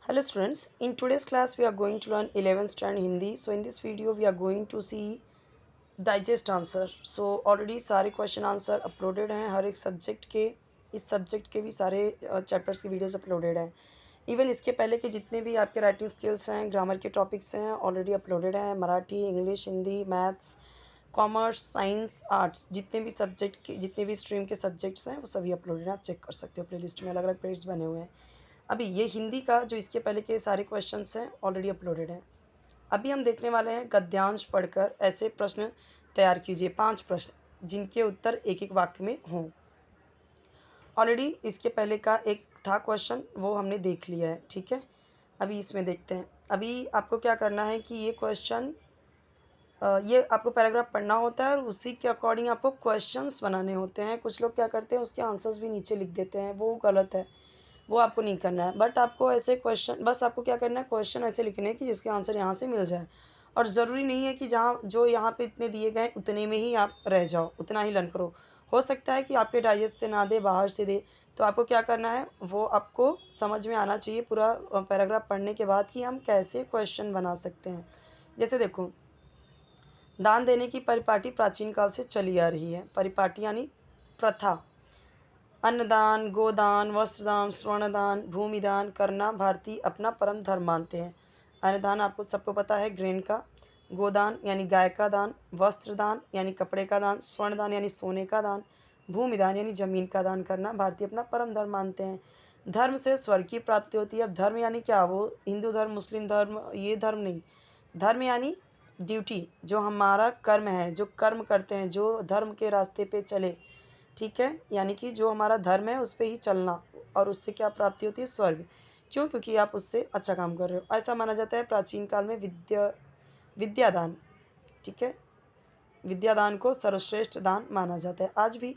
Hello students, in today's class we are going to learn 11th standard Hindi. So in this video we are going to see digest answer. So already सारे question answer uploaded हैं हर एक subject के। इस subject के भी सारे chapters की videos uploaded हैं। इवन इसके पहले के जितने भी आपके राइटिंग स्किल्स हैं, ग्रामर के टॉपिक्स हैं, ऑलरेडी अपलोडेड हैं। Marathi, English, Hindi, maths, commerce, science, arts, जितने भी सब्जेक्ट के जितने भी स्ट्रीम के सब्जेक्ट्स हैं वो सभी अपलोडेड हैं। आप चेक कर सकते हो, प्लेलिस्ट में अलग अलग प्लेलिस्ट बने हुए हैं। अभी ये हिंदी का जो इसके पहले के सारे क्वेश्चंस हैं ऑलरेडी अपलोडेड हैं। अभी हम देखने वाले हैं गद्यांश पढ़कर ऐसे प्रश्न तैयार कीजिए, 5 प्रश्न जिनके उत्तर एक एक वाक्य में हों। ऑलरेडी इसके पहले का एक था क्वेश्चन, वो हमने देख लिया है, ठीक है। अभी इसमें देखते हैं। अभी आपको क्या करना है कि ये क्वेश्चन ये आपको पैराग्राफ पढ़ना होता है और उसी के अकॉर्डिंग आपको क्वेश्चंस बनाने होते हैं। कुछ लोग क्या करते हैं उसके आंसर्स भी नीचे लिख देते हैं, वो गलत है, वो आपको नहीं करना है। बट आपको ऐसे क्वेश्चन, बस आपको क्या करना है, क्वेश्चन ऐसे लिखने हैं कि जिसके आंसर यहाँ से मिल जाए। और ज़रूरी नहीं है कि जहाँ जो यहाँ पे इतने दिए गए उतने में ही आप रह जाओ, उतना ही लर्न करो। हो सकता है कि आपके डाइजेस्ट से ना दे, बाहर से दे, तो आपको क्या करना है वो आपको समझ में आना चाहिए पूरा पैराग्राफ पढ़ने के बाद कि हम कैसे क्वेश्चन बना सकते हैं। जैसे देखो, दान देने की परिपाटी प्राचीन काल से चली आ रही है। परिपाटी यानी प्रथा। अन्नदान, गोदान, वस्त्रदान, स्वर्णदान, भूमिदान करना भारतीय अपना परम धर्म मानते हैं। अन्नदान आपको सबको पता है, ग्रेन का। गोदान यानी गाय का दान। वस्त्रदान यानी कपड़े का दान। स्वर्णदान यानी सोने का दान। भूमिदान यानी जमीन का दान करना भारतीय अपना परम धर्म मानते हैं। धर्म से स्वर्ग की प्राप्ति होती है। अब धर्म यानी क्या, वो हिंदू धर्म, मुस्लिम धर्म, ये धर्म नहीं। धर्म यानी ड्यूटी, जो हमारा कर्म है, जो कर्म करते हैं, जो धर्म के रास्ते पे चले, ठीक है। यानी कि जो हमारा धर्म है उस पर ही चलना, और उससे क्या प्राप्ति होती है, स्वर्ग। क्यों? क्योंकि आप उससे अच्छा काम कर रहे हो। ऐसा माना जाता है प्राचीन काल में विद्यादान, ठीक है। विद्यादान को सर्वश्रेष्ठ दान माना जाता है। आज भी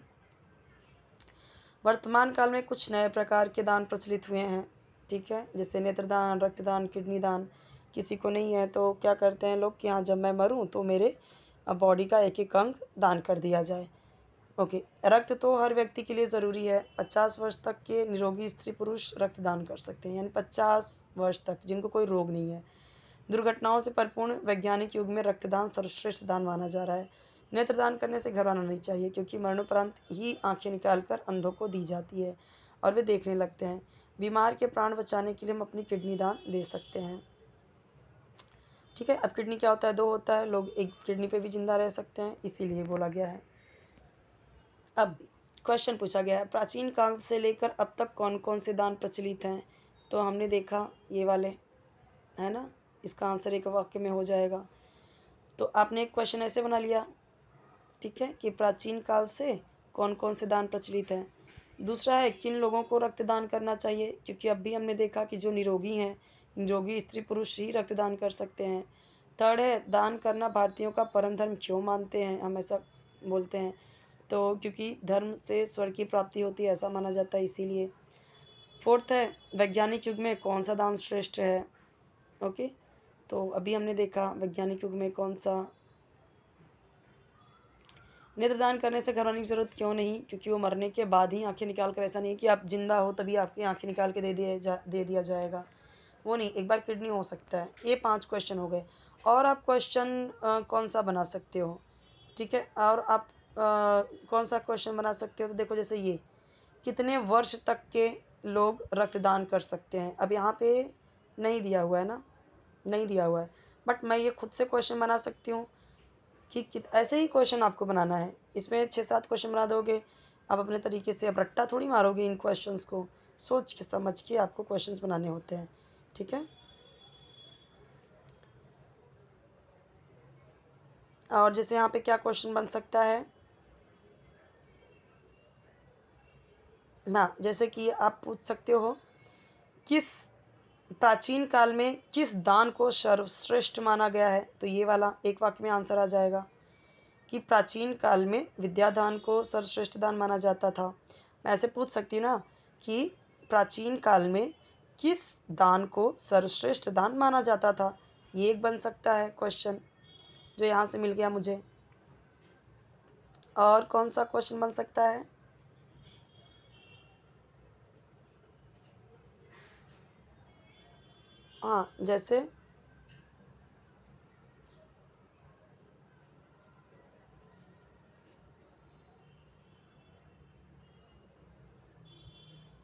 वर्तमान काल में कुछ नए प्रकार के दान प्रचलित हुए हैं, ठीक है। जैसे नेत्रदान, रक्तदान, किडनी दान। किसी को नहीं है तो क्या करते हैं लोग कि हाँ, जब मैं मरूं तो मेरे बॉडी का एक एक अंग दान कर दिया जाए। ओके। रक्त तो हर व्यक्ति के लिए ज़रूरी है। 50 वर्ष तक के निरोगी स्त्री पुरुष रक्तदान कर सकते हैं, यानी 50 वर्ष तक जिनको कोई रोग नहीं है। दुर्घटनाओं से परिपूर्ण वैज्ञानिक युग में रक्तदान सर्वश्रेष्ठ दान माना जा रहा है। नेत्रदान करने से घबराना नहीं चाहिए, क्योंकि मरणोपरांत ही आंखें निकालकर अंधों को दी जाती है और वे देखने लगते हैं। बीमार के प्राण बचाने के लिए हम अपनी किडनी दान दे सकते हैं, ठीक है। अब किडनी क्या होता है, दो होता है। लोग एक किडनी पे भी जिंदा रह सकते हैं, इसीलिए बोला गया है। अब क्वेश्चन पूछा गया है, प्राचीन काल से लेकर अब तक कौन कौन से दान प्रचलित हैं। तो हमने देखा ये वाले, है ना। इसका आंसर एक वाक्य में हो जाएगा। तो आपने एक क्वेश्चन ऐसे बना लिया, ठीक है, कि प्राचीन काल से कौन कौन से दान प्रचलित हैं। दूसरा है किन लोगों को रक्तदान करना चाहिए, क्योंकि अब भी हमने देखा कि जो निरोगी हैं, निरोगी स्त्री पुरुष ही रक्तदान कर सकते हैं। थर्ड है दान करना भारतीयों का परम धर्म क्यों मानते हैं, हम ऐसा बोलते हैं तो क्योंकि धर्म से स्वर्ग की प्राप्ति होती है, ऐसा माना जाता है, इसीलिए। फोर्थ है वैज्ञानिक युग में कौन सा दान श्रेष्ठ है। ओके, तो अभी हमने देखा वैज्ञानिक युग में कौन सा। नेत्रदान करने से घबराने की जरूरत क्यों नहीं, क्योंकि वो मरने के बाद ही आंखें निकाल कर, ऐसा नहीं कि आप जिंदा हो तभी आपकी आंखें निकाल के दे दिया जाएगा, वो नहीं, एक बार किडनी हो सकता है। ये 5 क्वेश्चन हो गए। और आप क्वेश्चन कौन सा बना सकते हो, ठीक है। और आप कौन सा क्वेश्चन बना सकते हो, तो देखो जैसे ये, कितने वर्ष तक के लोग रक्तदान कर सकते हैं। अब यहाँ पे नहीं दिया हुआ है ना, नहीं दिया हुआ है, बट मैं ये खुद से क्वेश्चन बना सकती हूँ कि ऐसे ही क्वेश्चन आपको बनाना है। इसमें 6-7 क्वेश्चन बना दोगे आप अपने तरीके से। अब रट्टा थोड़ी मारोगे, इन क्वेश्चंस को सोच के समझ के आपको क्वेश्चंस बनाने होते हैं, ठीक है। और जैसे यहाँ पे क्या क्वेश्चन बन सकता है ना, जैसे कि आप पूछ सकते हो, किस प्राचीन काल में किस दान को सर्वश्रेष्ठ माना गया है। तो ये वाला एक वाक्य में आंसर आ जाएगा कि प्राचीन काल में विद्यादान को सर्वश्रेष्ठ दान माना जाता था। मैं ऐसे पूछ सकती हूँ ना कि प्राचीन काल में किस दान को सर्वश्रेष्ठ दान माना जाता था। ये एक बन सकता है क्वेश्चन जो यहाँ से मिल गया मुझे। और कौन सा क्वेश्चन बन सकता है, हाँ जैसे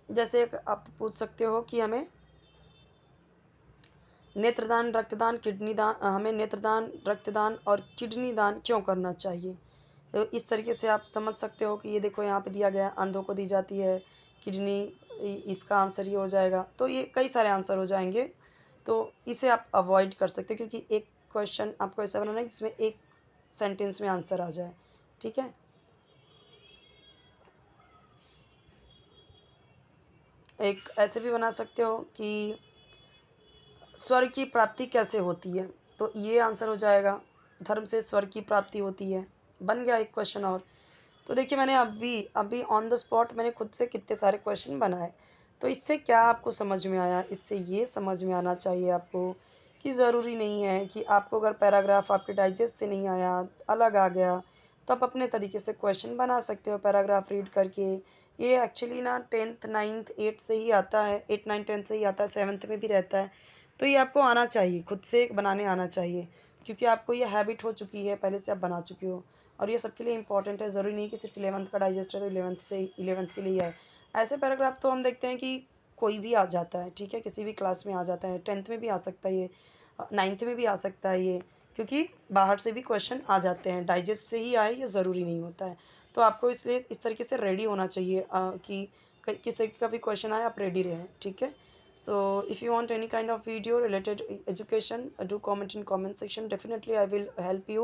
जैसे आप पूछ सकते हो कि हमें नेत्रदान रक्तदान किडनी दान हमें नेत्रदान रक्तदान और किडनी दान क्यों करना चाहिए। तो इस तरीके से आप समझ सकते हो कि ये देखो यहाँ पे दिया गया है, अंधों को दी जाती है किडनी, इसका आंसर ये हो जाएगा। तो ये कई सारे आंसर हो जाएंगे, तो इसे आप अवॉइड कर सकते हो क्योंकि एक क्वेश्चन आपको ऐसा बनाना है जिसमें एक सेंटेंस में आंसर आ जाए। ठीक है, एक ऐसे भी बना सकते हो कि स्वर्ग की प्राप्ति कैसे होती है, तो ये आंसर हो जाएगा, धर्म से स्वर्ग की प्राप्ति होती है। बन गया एक क्वेश्चन और। तो देखिए मैंने अभी अभी ऑन द स्पॉट मैंने खुद से कितने सारे क्वेश्चन बनाए। तो इससे क्या आपको समझ में आया, इससे ये समझ में आना चाहिए आपको कि ज़रूरी नहीं है कि आपको अगर पैराग्राफ आपके डाइजेस्ट से नहीं आया, अलग आ गया, तो आप अपने तरीके से क्वेश्चन बना सकते हो पैराग्राफ रीड करके। ये एक्चुअली ना 10th 9th 8 से ही आता है, 8 9 10 से ही आता है, 7th में भी रहता है। तो ये आपको आना चाहिए, खुद से बनाने आना चाहिए, क्योंकि आपको ये हैबिट हो चुकी है, पहले से आप बना चुके हो। और ये सबके लिए इंपॉर्टेंट है, ज़रूरी नहीं कि सिर्फ 11th का डाइजेस्ट है तो 11th के लिए है। ऐसे पैराग्राफ तो हम देखते हैं कि कोई भी आ जाता है, ठीक है, किसी भी क्लास में आ जाता है, 10th में भी आ सकता है ये, 9th में भी आ सकता है ये, क्योंकि बाहर से भी क्वेश्चन आ जाते हैं, डाइजेस्ट से ही आए ये ज़रूरी नहीं होता है। तो आपको इसलिए इस तरीके से रेडी होना चाहिए कि किस तरीके का भी क्वेश्चन आए आप रेडी रहें। ठीक है, so if you want any kind of video related education, do comment in comment section, definitely I will help you